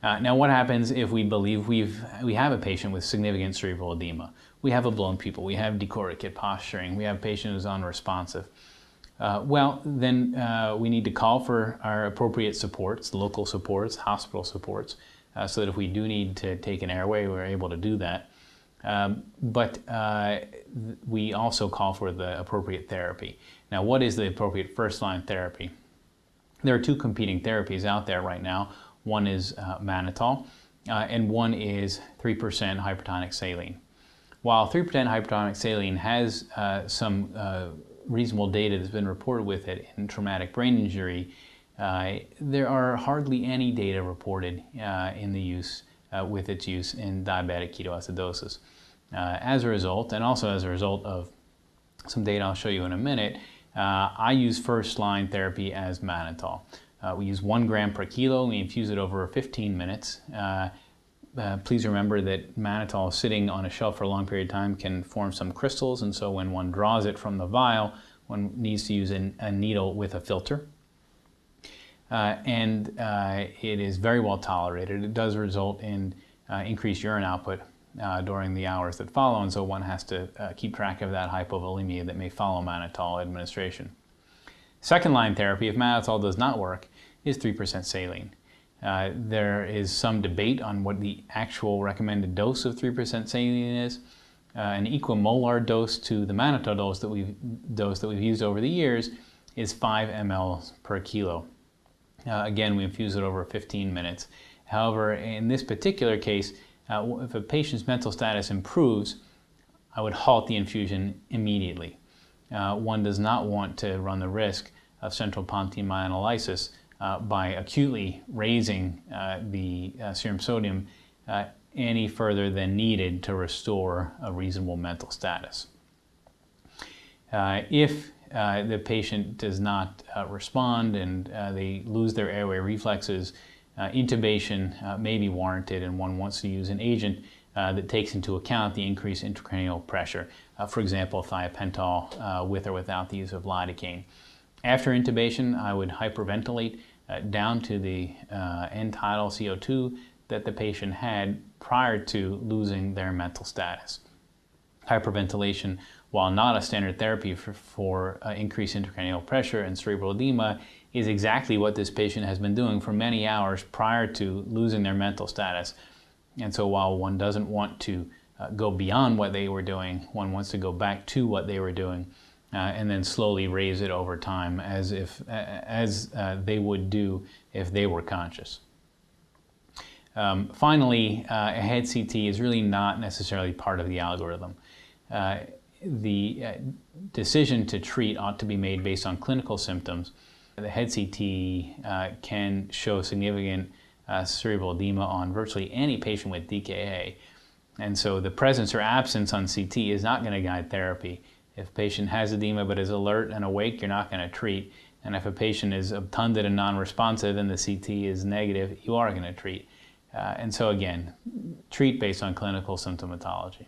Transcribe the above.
Now, what happens if we believe we have a patient with significant cerebral edema? We have a blown pupil, we have decorticate posturing, we have a patient who's unresponsive. Well, then we need to call for our appropriate supports, local supports, hospital supports, so that if we do need to take an airway, we're able to do that. But we also call for the appropriate therapy. Now, what is the appropriate first-line therapy? There are two competing therapies out there right now. One is Manitol, and one is 3% hypertonic saline. While 3% hypertonic saline has some reasonable data that's been reported with it in traumatic brain injury, there are hardly any data reported in the use with its use in diabetic ketoacidosis. As a result, and also as a result of some data I'll show you in a minute, I use first-line therapy as Manitol. We use 1 gram per kilo. We infuse it over 15 minutes. Please remember that Manitol sitting on a shelf for a long period of time can form some crystals, and so when one draws it from the vial, one needs to use a needle with a filter. It is very well tolerated. It does result in increased urine output during the hours that follow, and so one has to keep track of that hypovolemia that may follow Manitol administration. Second-line therapy, if Manitol does not work, is 3% saline. There is some debate on what the actual recommended dose of 3% saline is. An equimolar dose to the Manitol dose that we've used over the years is 5 ml per kilo. Again, we infuse it over 15 minutes. However, in this particular case, if a patient's mental status improves, I would halt the infusion immediately. One does not want to run the risk of central pontine myelinolysis by acutely raising the serum sodium any further than needed to restore a reasonable mental status. If the patient does not respond and they lose their airway reflexes, intubation may be warranted, and one wants to use an agent that takes into account the increased intracranial pressure, for example, thiopentol with or without the use of lidocaine. After intubation, I would hyperventilate down to the end tidal CO2 that the patient had prior to losing their mental status. Hyperventilation, while not a standard therapy for increased intracranial pressure and cerebral edema, is exactly what this patient has been doing for many hours prior to losing their mental status. And so while one doesn't want to go beyond what they were doing, one wants to go back to what they were doing and then slowly raise it over time as they would do if they were conscious. Finally, a head CT is really not necessarily part of the algorithm. The decision to treat ought to be made based on clinical symptoms. The head CT can show significant cerebral edema on virtually any patient with DKA. And so the presence or absence on CT is not going to guide therapy. If a patient has edema but is alert and awake, you're not going to treat. And if a patient is obtunded and non-responsive and the CT is negative, you are going to treat. And so again, treat based on clinical symptomatology.